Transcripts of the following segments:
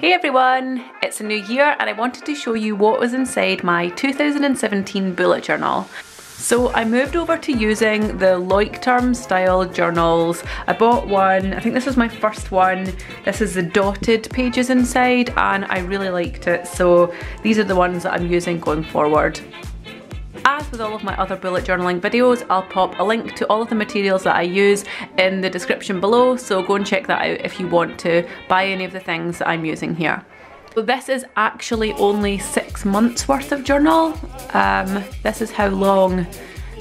Hey everyone, it's a new year and I wanted to show you what was inside my 2017 bullet journal. So I moved over to using the Wigton style journals. I bought one, I think this was my first one. This is the dotted pages inside and I really liked it, so these are the ones that I'm using going forward. As with all of my other bullet journaling videos, I'll pop a link to all of the materials that I use in the description below, so go and check that out if you want to buy any of the things that I'm using here. So this is actually only 6 months worth of journal. This is how long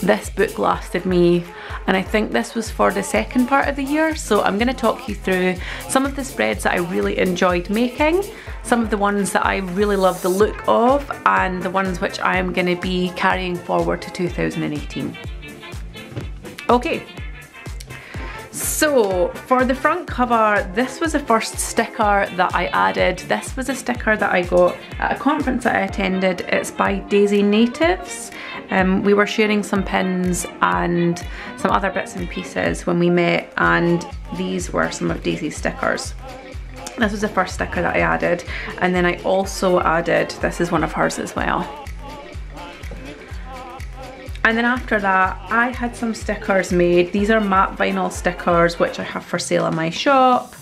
this book lasted me, and I think this was for the second part of the year, so I'm going to talk you through some of the spreads that I really enjoyed making, some of the ones that I really love the look of, and the ones which I am going to be carrying forward to 2018. Okay. So for the front cover, this was the first sticker that I added. This was a sticker that I got at a conference that I attended. It's by Daisy Natives. We were sharing some pins and some other bits and pieces when we met, and these were some of Daisy's stickers. This was the first sticker that I added, and then I also added, this is one of hers as well. And then after that, I had some stickers made. These are matte vinyl stickers, which I have for sale in my shop.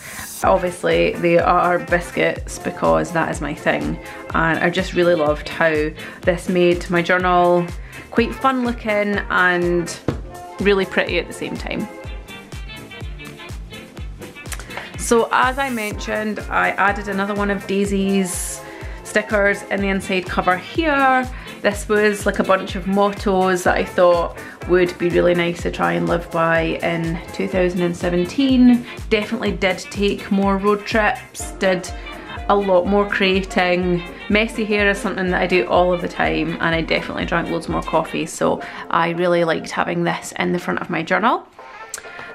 Obviously, they are biscuits because that is my thing. And I just really loved how this made my journal quite fun looking and really pretty at the same time. So as I mentioned, I added another one of Daisy's stickers in the inside cover here. This was like a bunch of mottos that I thought would be really nice to try and live by in 2017. Definitely did take more road trips, did a lot more creating. Messy hair is something that I do all of the time, and I definitely drank loads more coffee, so I really liked having this in the front of my journal.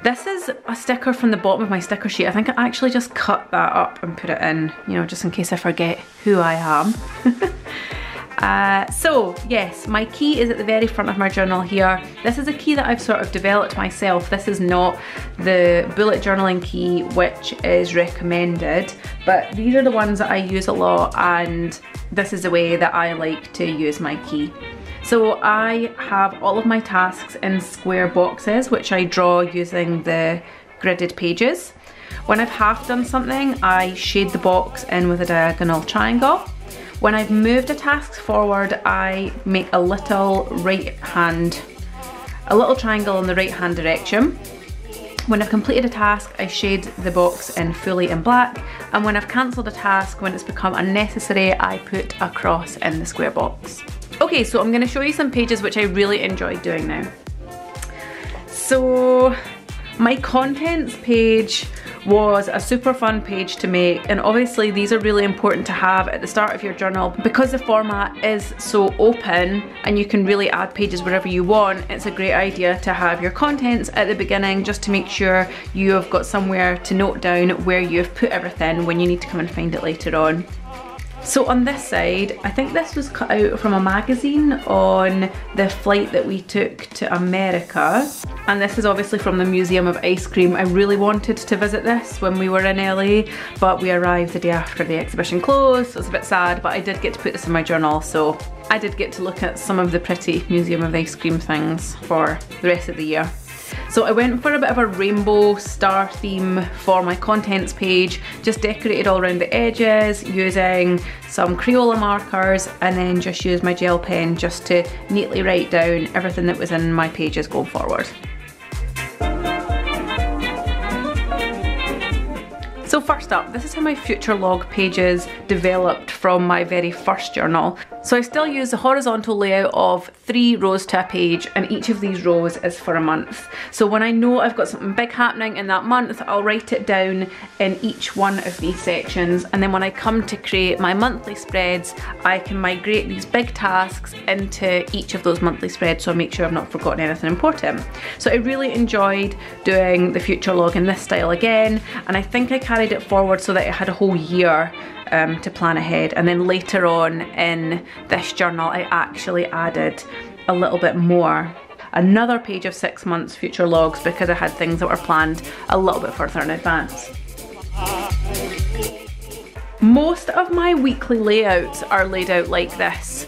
This is a sticker from the bottom of my sticker sheet. I think I actually just cut that up and put it in, you know, just in case I forget who I am. So yes, my key is at the very front of my journal here. This is a key that I've sort of developed myself. This is not the bullet journaling key which is recommended, but these are the ones that I use a lot, and this is the way that I like to use my key. So I have all of my tasks in square boxes, which I draw using the gridded pages. When I've half done something, I shade the box in with a diagonal triangle. When I've moved a task forward, I make a little triangle in the right hand direction. When I've completed a task, I shade the box in fully in black, and when I've cancelled a task, when it's become unnecessary, I put a cross in the square box. Okay, so I'm going to show you some pages which I really enjoyed doing now. So my contents page was a super fun page to make, and obviously these are really important to have at the start of your journal because the format is so open and you can really add pages wherever you want. It's a great idea to have your contents at the beginning just to make sure you have got somewhere to note down where you've put everything when you need to come and find it later on. So on this side, I think this was cut out from a magazine on the flight that we took to America. And this is obviously from the Museum of Ice Cream. I really wanted to visit this when we were in LA, but we arrived the day after the exhibition closed, so it's a bit sad, but I did get to put this in my journal, so I did get to look at some of the pretty Museum of Ice Cream things for the rest of the year. So I went for a bit of a rainbow star theme for my contents page, just decorated all around the edges using some Crayola markers, and then just used my gel pen just to neatly write down everything that was in my pages going forward. So first up, this is how my future log pages developed from my very first journal. So I still use the horizontal layout of 3 rows to a page, and each of these rows is for a month. So when I know I've got something big happening in that month, I'll write it down in each one of these sections, and then when I come to create my monthly spreads, I can migrate these big tasks into each of those monthly spreads so I make sure I've not forgotten anything important. So I really enjoyed doing the future log in this style again, and I think I carried it forward so that I had a whole year to plan ahead, and then later on in this journal I actually added a little bit more. Another page of 6 months future logs because I had things that were planned a little bit further in advance. Most of my weekly layouts are laid out like this.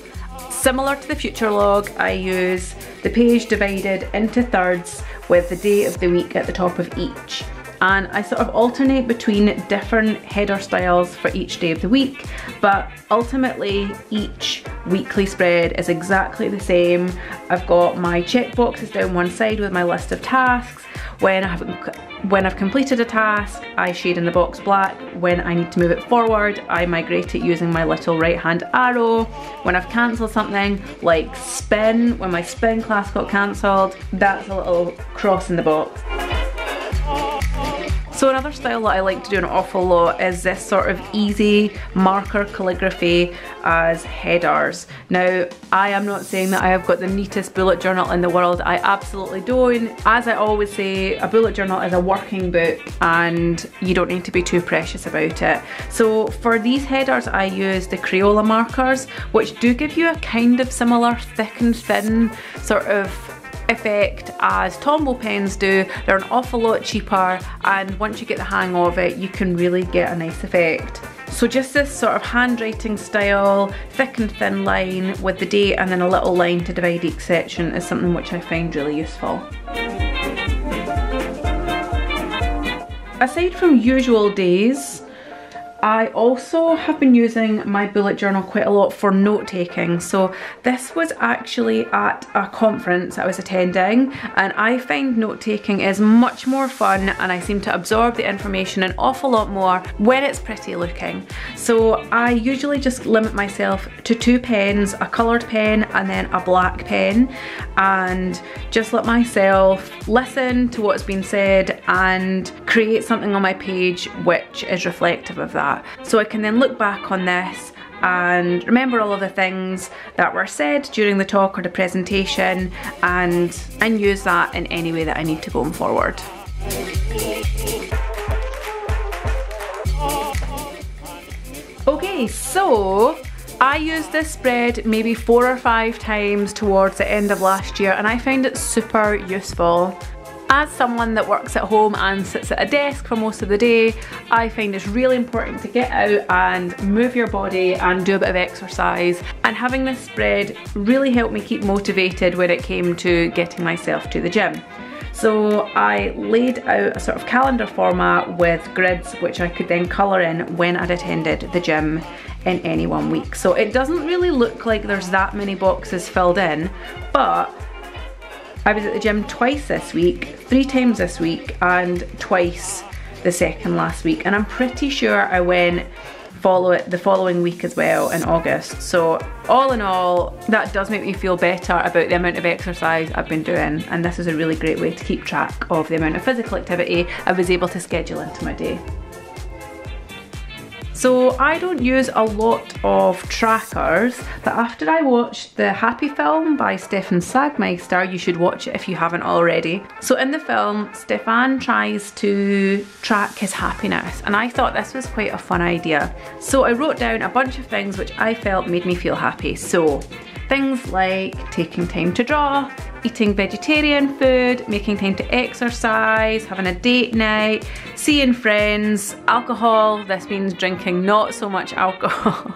Similar to the future log, I use the page divided into thirds with the day of the week at the top of each. And I sort of alternate between different header styles for each day of the week, but ultimately each weekly spread is exactly the same. I've got my checkboxes down one side with my list of tasks. When I've completed a task, I shade in the box black. When I need to move it forward, I migrate it using my little right hand arrow. When I've cancelled something, like spin, when my spin class got cancelled, that's a little cross in the box. So another style that I like to do an awful lot is this sort of easy marker calligraphy as headers. Now, I am not saying that I have got the neatest bullet journal in the world. I absolutely don't. As I always say, a bullet journal is a working book and you don't need to be too precious about it. So for these headers, I use the Crayola markers, which do give you a kind of similar thick and thin sort of effect as Tombow pens do. They're an awful lot cheaper, and once you get the hang of it, you can really get a nice effect. So just this sort of handwriting style, thick and thin line with the date and then a little line to divide each section is something which I find really useful. Aside from usual days, I also have been using my bullet journal quite a lot for note taking. So this was actually at a conference I was attending, and I find note taking is much more fun and I seem to absorb the information an awful lot more when it's pretty looking. So I usually just limit myself to 2 pens, a coloured pen and then a black pen, and just let myself listen to what's been said and create something on my page which is reflective of that. So I can then look back on this and remember all of the things that were said during the talk or the presentation and use that in any way that I need to going forward. Okay, so I used this spread maybe 4 or 5 times towards the end of last year and I found it super useful. As someone that works at home and sits at a desk for most of the day, I find it's really important to get out and move your body and do a bit of exercise, and having this spread really helped me keep motivated when it came to getting myself to the gym. So I laid out a sort of calendar format with grids which I could then colour in when I'd attended the gym in any one week. So it doesn't really look like there's that many boxes filled in, but I was at the gym twice this week, 3 times this week, and twice the second last week. And I'm pretty sure I went the following week as well in August. So all in all, that does make me feel better about the amount of exercise I've been doing. And this is a really great way to keep track of the amount of physical activity I was able to schedule into my day. So I don't use a lot of trackers, but after I watched the Happy film by Stefan Sagmeister, you should watch it if you haven't already. So in the film, Stefan tries to track his happiness, and I thought this was quite a fun idea. So I wrote down a bunch of things which I felt made me feel happy. So things like taking time to draw, eating vegetarian food, making time to exercise, having a date night, seeing friends, alcohol, this means drinking not so much alcohol.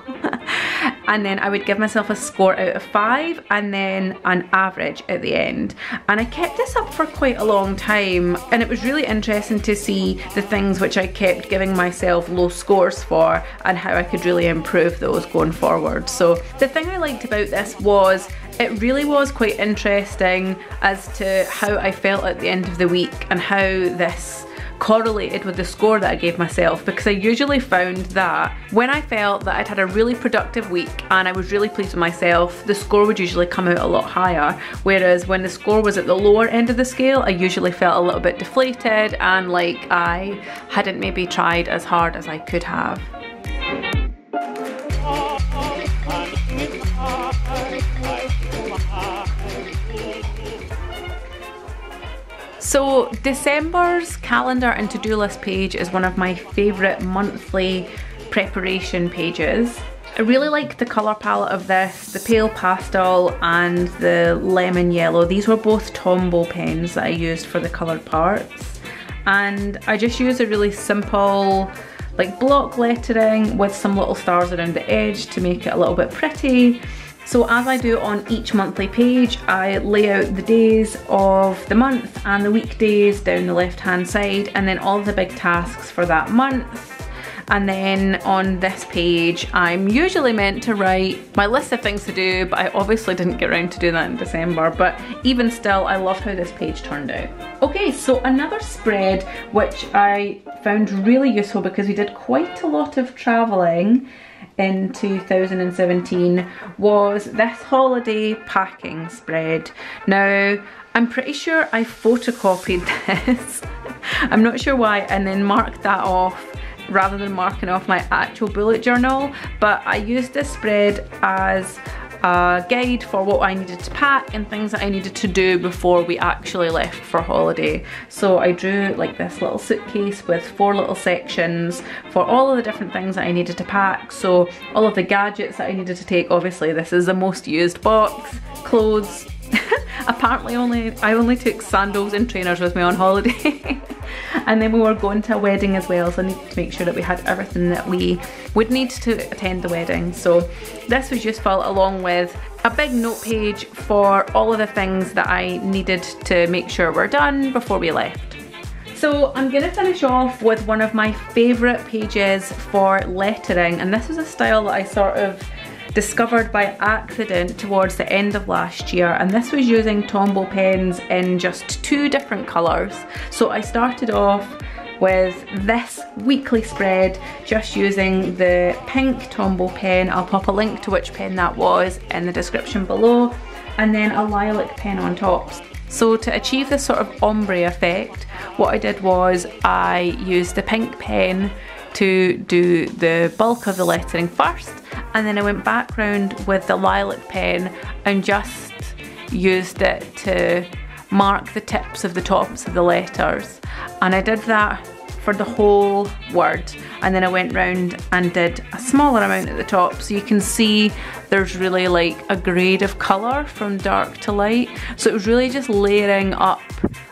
And then I would give myself a score out of 5 and then an average at the end. And I kept this up for quite a long time, and it was really interesting to see the things which I kept giving myself low scores for and how I could really improve those going forward. So the thing I liked about this was it really was quite interesting as to how I felt at the end of the week and how this correlated with the score that I gave myself, because I usually found that when I felt that I'd had a really productive week and I was really pleased with myself, the score would usually come out a lot higher, whereas when the score was at the lower end of the scale, I usually felt a little bit deflated and like I hadn't maybe tried as hard as I could have. So December's calendar and to-do list page is one of my favourite monthly preparation pages. I really like the colour palette of this, the pale pastel and the lemon yellow. These were both Tombow pens that I used for the coloured parts. And I just used a really simple like block lettering with some little stars around the edge to make it a little bit pretty. So as I do on each monthly page, I lay out the days of the month and the weekdays down the left hand side, and then all the big tasks for that month. And then on this page, I'm usually meant to write my list of things to do, but I obviously didn't get around to doing that in December. But even still, I love how this page turned out. Okay, so another spread which I found really useful because we did quite a lot of traveling in 2017 was this holiday packing spread. Now, I'm pretty sure I photocopied this. I'm not sure why, and then marked that off rather than marking off my actual bullet journal, but I used this spread as a guide for what I needed to pack and things that I needed to do before we actually left for holiday. So I drew like this little suitcase with 4 little sections for all of the different things that I needed to pack. So all of the gadgets that I needed to take, obviously this is the most used box, clothes. Apparently I only took sandals and trainers with me on holiday. And then we were going to a wedding as well, so I needed to make sure that we had everything that we would need to attend the wedding. So this was useful, along with a big note page for all of the things that I needed to make sure were done before we left. So I'm going to finish off with one of my favourite pages for lettering, and this was a style that I sort of discovered by accident towards the end of last year, and this was using Tombow pens in just 2 different colours. So I started off with this weekly spread just using the pink Tombow pen. I'll pop a link to which pen that was in the description below, and then a lilac pen on top. So to achieve this sort of ombre effect, what I did was I used the pink pen to do the bulk of the lettering first, and then I went back round with the lilac pen and just used it to mark the tips of the tops of the letters. And I did that for the whole word, and then I went round and did a smaller amount at the top, so you can see there's really like a grade of colour from dark to light. So it was really just layering up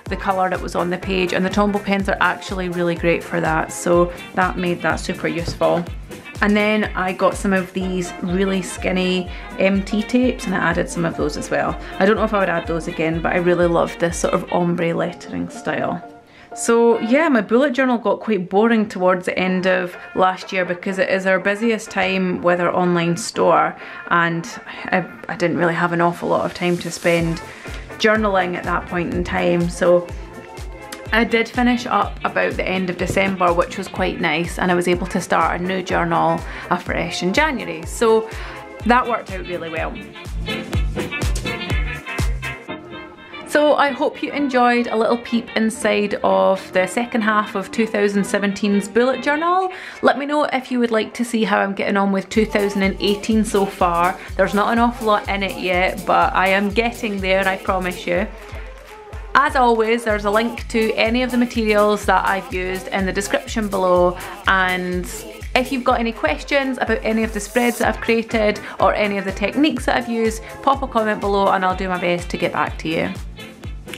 the colour that was on the page, and the Tombow pens are actually really great for that, so that made that super useful. And then I got some of these really skinny MT tapes and I added some of those as well. I don't know if I would add those again, but I really love this sort of ombre lettering style. So yeah, my bullet journal got quite boring towards the end of last year because it is our busiest time with our online store, and I didn't really have an awful lot of time to spend journaling at that point in time. So I did finish up about the end of December, which was quite nice, and I was able to start a new journal afresh in January. So that worked out really well. So I hope you enjoyed a little peep inside of the second half of 2017's bullet journal. Let me know if you would like to see how I'm getting on with 2018 so far. There's not an awful lot in it yet, but I am getting there, I promise you. As always, there's a link to any of the materials that I've used in the description below, and if you've got any questions about any of the spreads that I've created or any of the techniques that I've used, pop a comment below and I'll do my best to get back to you.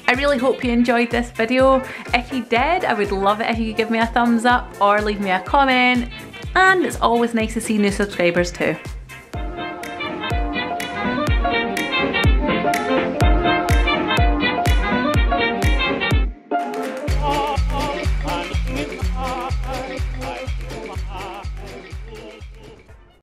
I really hope you enjoyed this video. If you did, I would love it if you could give me a thumbs up or leave me a comment, and it's always nice to see new subscribers too.